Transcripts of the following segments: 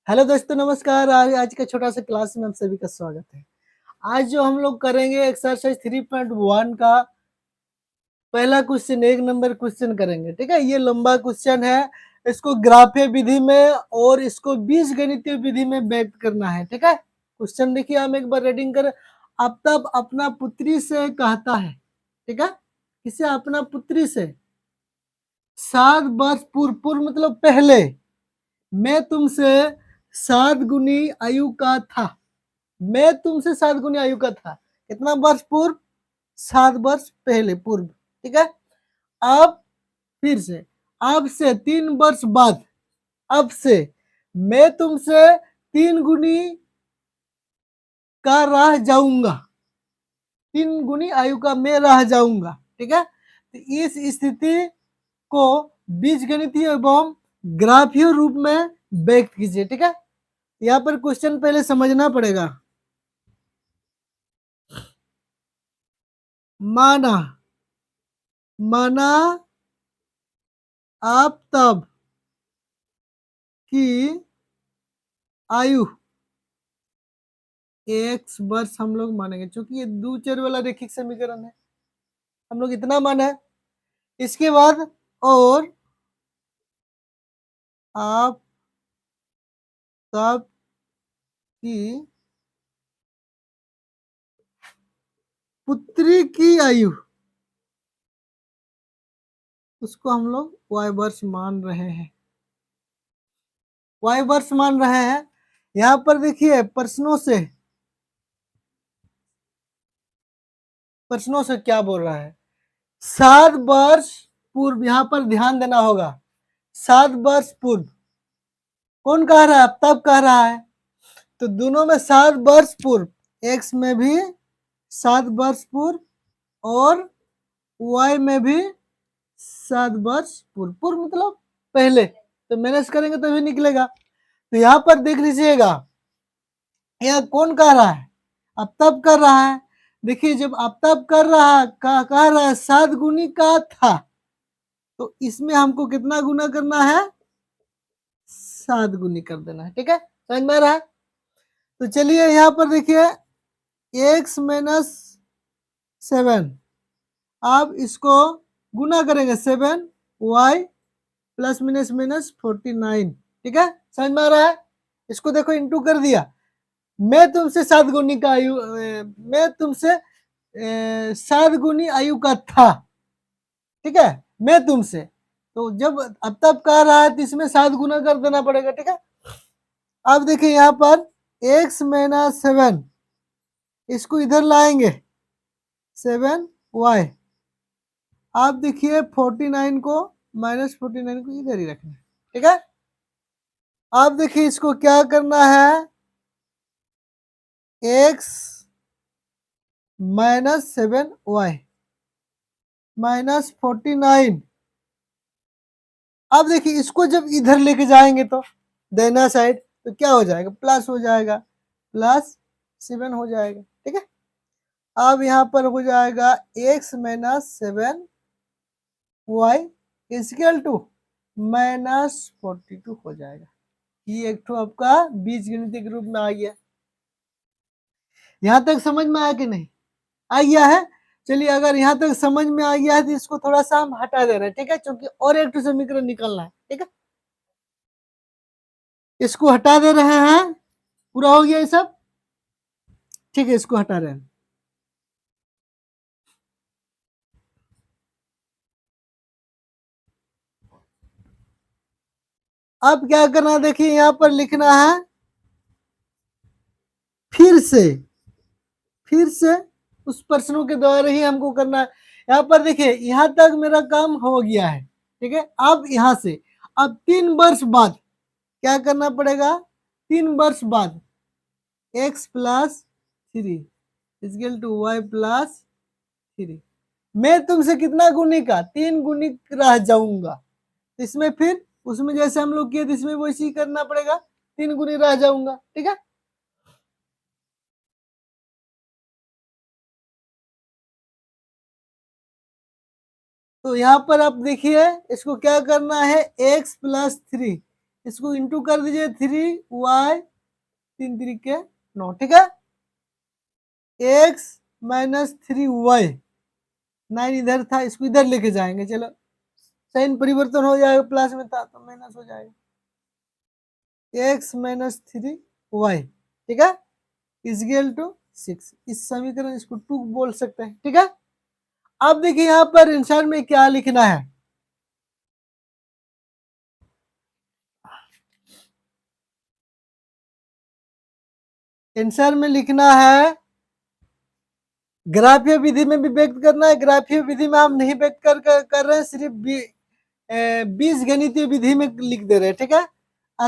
Hello दोस्तों, नमस्कार। आज का छोटा सा क्लास में आप सभी का स्वागत है। आज जो हम लोग करेंगे एक्सरसाइज 3.1 का पहला क्वेश्चन, 1 नंबर क्वेश्चन करेंगे। ठीक है, ये लंबा क्वेश्चन है। इसको ग्राफीय विधि में और इसको बीजगणितीय विधि में व्यक्त करना है। ठीक है, क्वेश्चन देखिए, हम एक बार रीडिंग करें। अब तब अपना पुत्री से कहता है, ठीक है, किसे? अपना पुत्री से, 7 वर्ष पूर्व, पूर्व मतलब पहले, मैं तुमसे 7 गुनी आयु का था। मैं तुमसे 7 गुनी आयु का था। कितना वर्ष पूर्व? 7 वर्ष पहले, पूर्व। ठीक है, अब फिर से, अब से 3 वर्ष बाद, अब से मैं तुमसे 3 गुनी का रह जाऊंगा। 3 गुनी आयु का मैं रह जाऊंगा। ठीक है, तो इस स्थिति को बीजगणितीय एवं ग्राफीय रूप में व्यक्त कीजिए। ठीक है, यहाँ पर क्वेश्चन पहले समझना पड़ेगा। माना, माना आप तब की आयु, x वर्ष हम लोग मानेंगे, क्योंकि ये दो चर वाला रैखिक समीकरण है। हम लोग इतना माना है। इसके बाद और आप तब की पुत्री की आयु, उसको हम लोग y वर्ष मान रहे हैं। y वर्ष मान रहे हैं। यहाँ पर देखिए, प्रश्नों से क्या बोल रहा है? 7 वर्ष पूर्व, यहाँ पर ध्यान देना होगा। 7 वर्ष पूर्व कौन कह रहा है? अब तब कह रहा है, तो दोनों में 7 वर्ष पूर्व, x में भी 7 वर्ष पूर्व और y में भी 7 वर्ष पूर्व। पूर्व मतलब पहले, तो मैनेज करेंगे तभी निकलेगा। तो यहाँ पर देख लीजिएगा, यह कौन कह रहा है? अब तब कर रहा है। देखिए, जब अब तब कर रहा है, कह रहा है 7 गुनी का था, तो इसमें हमको कितना गुना करना है? 7 गुनी कर देना है। ठीक है, समझ में आ रहा है? तो चलिए यहाँ पर देखिए, x माइनस 7, आप इसको गुना करेंगे 7y प्लस माइनस माइनस 49। ठीक है, समझ में आ रहा है? इसको देखो, इंटू कर दिया। मैं तुमसे 7 गुनी का आयु, मैं तुमसे 7 गुनी आयु का था। ठीक है, मैं तुमसे, तो जब अब तब कह रहा है तो इसमें 7 गुना कर देना पड़ेगा। ठीक है, अब देखिए यहाँ पर x माइनस 7, इसको इधर लाएंगे 7y। आप देखिए 49 को, माइनस 49 को इधर ही रखना है। ठीक है, आप देखिए इसको क्या करना है? x minus 7y minus 49। अब देखिए इसको जब इधर लेके जाएंगे तो देना साइड, तो क्या हो जाएगा? प्लस हो जाएगा, प्लस 7 हो जाएगा। ठीक है, अब यहाँ पर हो जाएगा x minus 7y equal to minus 42 हो जाएगा। ये एक तो आपका बीजगणितीय के रूप में आ गया। यहाँ तक समझ में आया कि नहीं? आ गया है। चलिए, अगर यहाँ तक समझ में आ गया है तो इसको थोड़ा सा हम हटा दे रहे हैं। ठीक है, क्योंकि और एक समीकरण निकलना है। ठीक है, इसको हटा दे रहे हैं। पूरा हो गया ये सब? ठीक है, इसको हटा रहे हैं। अब क्या करना है? देखिए यहाँ पर लिखना है, फिर से उस प्रश्नों के द्वारा ही हमको करना है। यहाँ पर देखिए, यहाँ तक मेरा काम हो गया है। ठीक है, अब यहाँ से, अब 3 वर्ष बाद क्या करना पड़ेगा? 3 वर्ष बाद x plus 3 equal to y plus 3। मैं तुमसे कितना गुनी का? 3 गुनी रह जाऊंगा। इसमें फिर उसमें जैसे हम लोग किए थे, इसमें वैसे ही करना पड़ेगा, 3 गुनी रह जाऊंगा। ठीक है, तो यहाँ पर आप देखिए, इसको क्या करना है? x प्लस 3 इसको इंटू कर दीजिए 3y 3 3 9, ठीक है। x माइनस 3y, 9 इधर था, इसको इधर लेके जाएंगे, चलो साइन परिवर्तन हो जाएगा, प्लस में था तो माइनस हो जाएगा, x माइनस 3y, ठीक है, इजगल टू 6। इस समीकरण इसको 2 बोल सकते हैं, ठीक है। अब देखिए यहाँ पर आंसर में क्या लिखना है। आंसर में लिखना है, ग्राफीय विधि में भी व्यक्त करना है, ग्राफीय विधि में हम नहीं व्यक्त कर रहे हैं, सिर्फ बीजगणितीय विधि में लिख दे रहे हैं, ठीक है।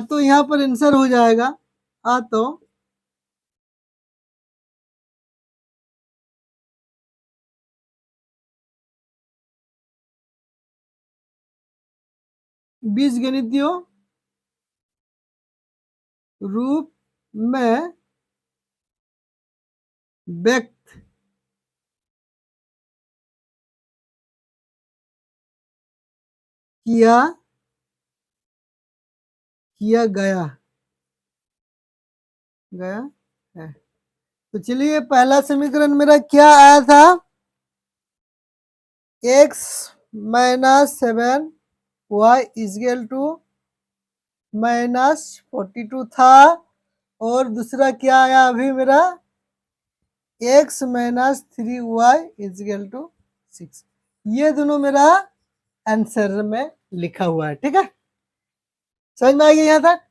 तो यहाँ पर आंसर हो जाएगा, तो बीजगणितीय रूप में व्यक्त किया गया है। तो चलिए पहला समीकरण मेरा क्या आया था, x minus 7y is equal to -42 था, और दूसरा क्या आया अभी मेरा, x minus 3y is equal to 6। ये दोनों मेरा आंसर में लिखा हुआ है, ठीक है। समझ में आ गया यहाँ तक?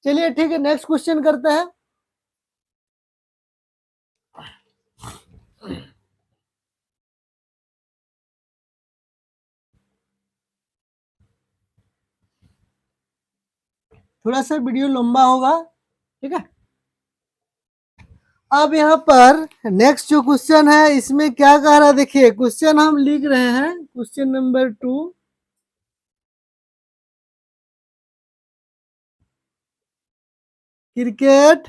चलिए ठीक है, नेक्स्ट क्वेश्चन करते हैं। थोड़ा सा वीडियो लंबा होगा, ठीक है। अब यहाँ पर नेक्स्ट जो क्वेश्चन है, इसमें क्या कह रहा है, देखिए क्वेश्चन हम लिख रहे हैं, क्वेश्चन नंबर 2। क्रिकेट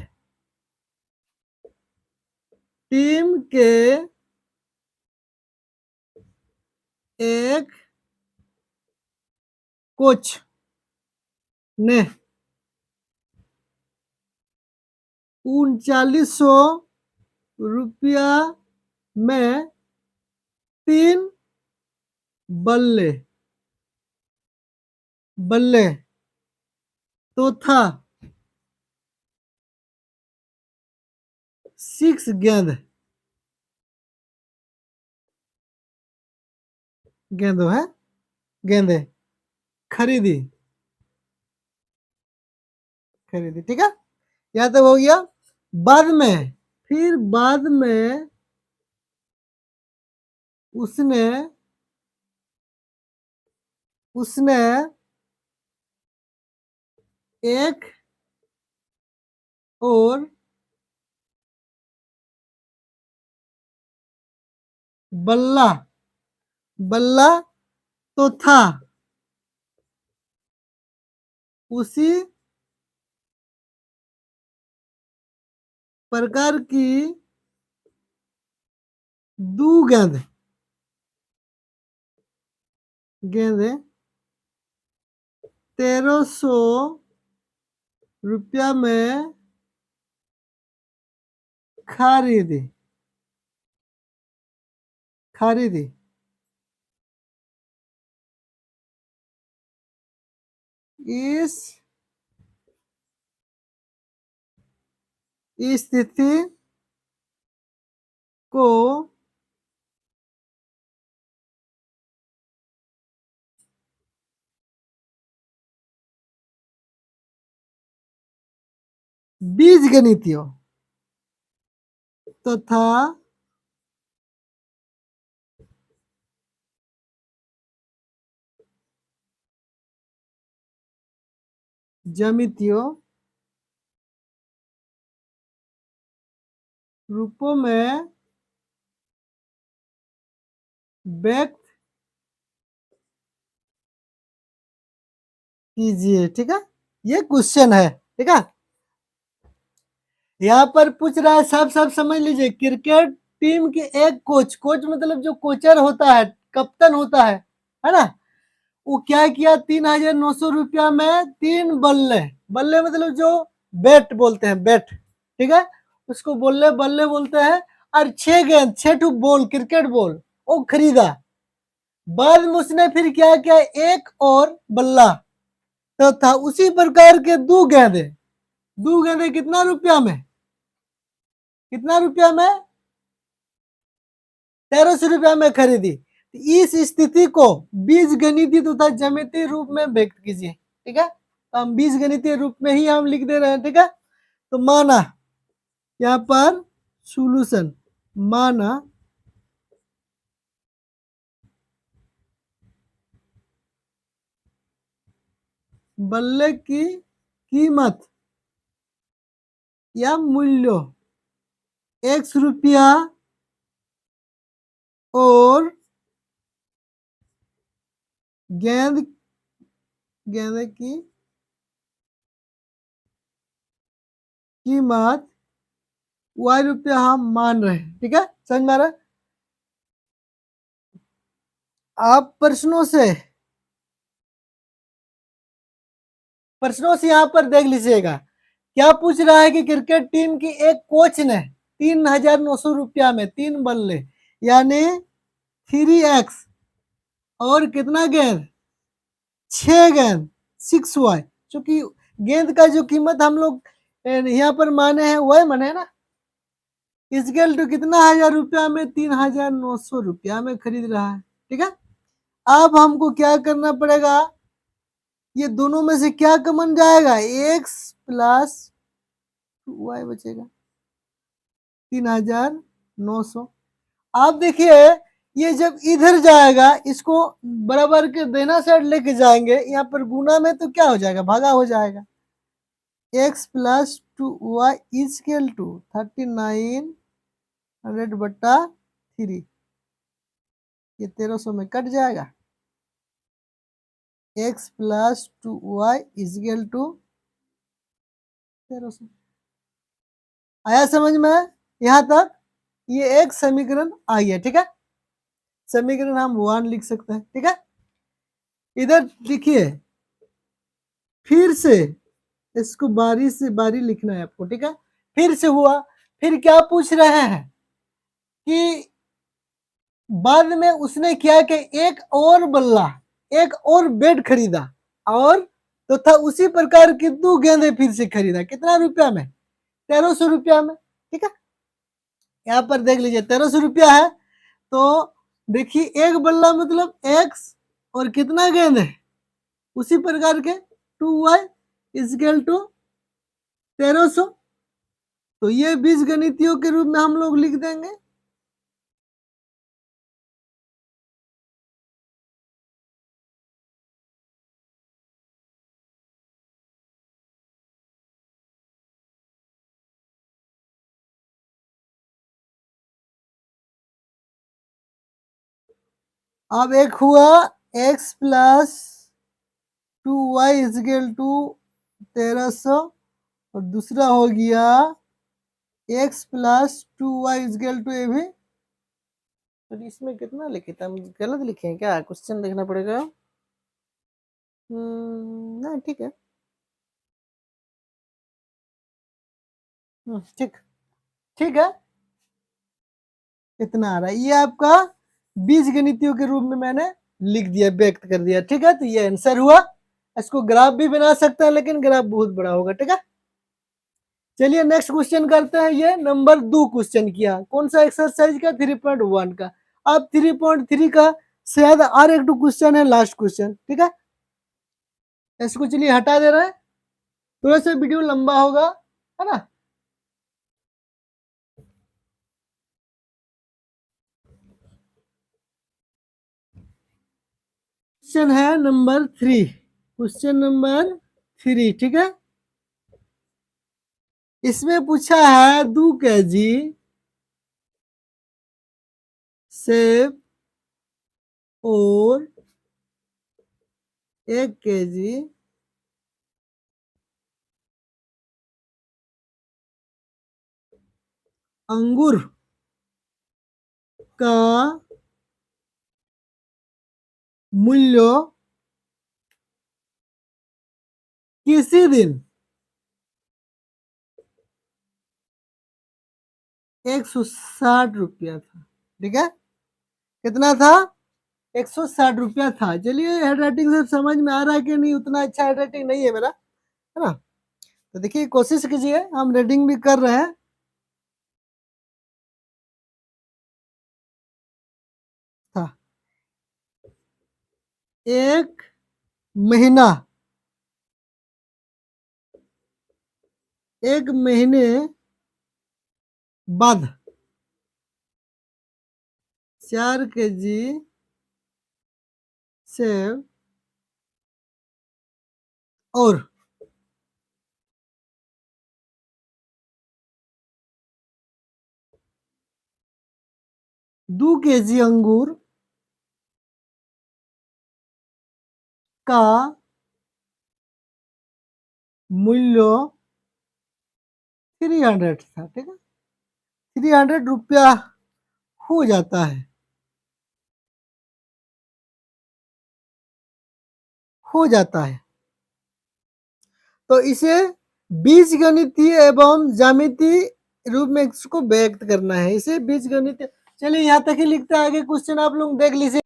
टीम के एक कोच ने 3900 रुपया में 3 बल्ले तो था 6 गेंदे खरीदी, ठीक है। यहाँ तक हो गया। बाद में उसने एक और बल्ला तो था उसी प्रकार की 2 गेंदे 1300 रुपया में खरीदी। इस स्थिति को बीजगणितीय तथा ज्यामितीय रूपों में व्यक्त कीजिए, ठीक है। ये क्वेश्चन है, ठीक है। यहाँ पर पूछ रहा है, सब समझ लीजिए, क्रिकेट टीम के एक कोच मतलब जो कोचर होता है, कप्तान होता है ना, वो क्या किया, 3,900 रुपया में 3 बल्ले, बल्ले मतलब जो बैट बोलते हैं, बैट, ठीक है, उसको बल्ले बल्ले बोलते हैं, और 6 गेंद, 6 ठू बॉल, क्रिकेट बॉल वो खरीदा। बाद में उसने फिर क्या किया, एक और बल्ला तो था, उसी प्रकार के 2 गेंदे, 2 गेंदे कितना रुपया में, कितना रुपया में, 1300 रुपया में खरीदी। इस स्थिति को बीज गणितीय तथा ज्यामितीय रूप में व्यक्त कीजिए, ठीक है, तो हम बीज गणितीय रूप में ही हम लिख दे रहे हैं, ठीक है। तो माना यहाँ पर सॉल्यूशन, माना बल्ले की कीमत या मूल्य x रुपया और गेंद, गेंद की कीमत y रुपया हम मान रहे हैं, ठीक है, समझ में आ रहा है। आप प्रश्नों से यहाँ पर देख लीजिएगा, क्या पूछ रहा है कि क्रिकेट टीम की एक कोच ने 3,900 रुपया में 3 बल्ले यानी 3x और कितना गेंद, 6 गेंद 6y, क्योंकि गेंद का जो कीमत हम लोग यहाँ पर माने हैं वह माने ना, इसकेल टू कितना 1,000 रुपया में 3,900 रुपया में खरीद रहा है, ठीक है। अब हमको क्या करना पड़ेगा, ये दोनों में से क्या कमन जाएगा, x प्लस 2y बचेगा 3,900। आप देखिए ये जब इधर जाएगा इसको बराबर के देना साइड लेके जाएंगे, यहाँ पर गुना में तो क्या हो जाएगा, भागा हो जाएगा, x plus 2y is equal to 3,900 बट्टा 3, ये 1,300 में कट जाएगा, x plus 2y is equal to 1,300। आया समझ में, यहाँ तक ये एक समीकरण आ गया, ठीक है, समीकरण हम 1 लिख सकते हैं, ठीक है। इधर देखिए फिर से इसको बारी से बारी लिखना है आपको, ठीक है। फिर से हुआ, फिर क्या पूछ रहे हैं कि बाद में उसने क्या कि एक और बल्ला, एक और बेड खरीदा और तो था उसी प्रकार की 2 गेंदे फिर से खरीदा, कितना रुपया में, 1,300 रुपया में, ठीक है। यहाँ पर देख लीजिए 1,300 रुपया है, तो देखिए एक बल्ला मतलब x और कितना गेंद है, उसी प्रकार के 2y इजकल टू 1,300। तो ये बीज गणितियों के रूप में हम लोग लिख देंगे। अब एक हुआ x plus 2y is equal to 1,300 और दूसरा हो गया x plus 2y is equal to, ये भी तो इसमें कितना लिखे थे हम, गलत लिखे हैं क्या, क्वेश्चन देखना पड़ेगा। नहीं ठीक है, ठीक, ठीक है, इतना आ रहा है, ये आपका बीज गणितियों के रूप में मैंने लिख दिया, व्यक्त कर दिया, ठीक है। तो ये आंसर हुआ, इसको ग्राफ भी बना सकते हैं लेकिन ग्राफ बहुत बड़ा होगा, ठीक है। चलिए नेक्स्ट क्वेश्चन करते हैं, ये नंबर 2 क्वेश्चन किया, कौन सा एक्सरसाइज का, 3.1 का। अब 3.3 का शायद और एक क्वेश्चन है, लास्ट क्वेश्चन, ठीक है। इसको चलिए हटा दे रहे हैं, थोड़ा सा वीडियो लंबा होगा, है ना। क्वेश्चन है नंबर 3, क्वेश्चन नंबर 3, ठीक है। इसमें पूछा है 2 kg सेब और 1 kg अंगूर का मूल्य किसी दिन 160 रुपया था। ठीक है, कितना था? 160 रुपया था। चलिए, हैंड राइटिंग से समझ में आ रहा है कि नहीं? उतना अच्छा हैंड राइटिंग नहीं है मेरा, है ना। तो देखिए, कोशिश कीजिए, हम रीडिंग भी कर रहे हैं। था एक महीना, एक महीने बाद 4 kg सेब और 2 kg अंगूर का मूल्य 300 था। ठीक है, 300 रुपया हो जाता है, हो जाता है। तो इसे बीजगणितीय एवं ज्यामितीय रूप में इसको व्यक्त करना है, इसे बीजगणित। चलिए, यहाँ तक ही लिखते हैं, आगे क्वेश्चन आप लोग देख लीजिए।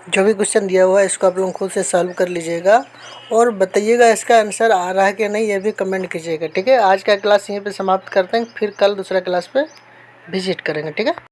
जो भी क्वेश्चन दिया हुआ है इसको आप लोग खुद से सॉल्व कर लीजिएगा और बताइएगा इसका आंसर आ रहा है कि नहीं, ये भी कमेंट कीजिएगा। ठीक है, आज का क्लास यहीं पे समाप्त करते हैं, फिर कल दूसरा क्लास पे विजिट करेंगे। ठीक है।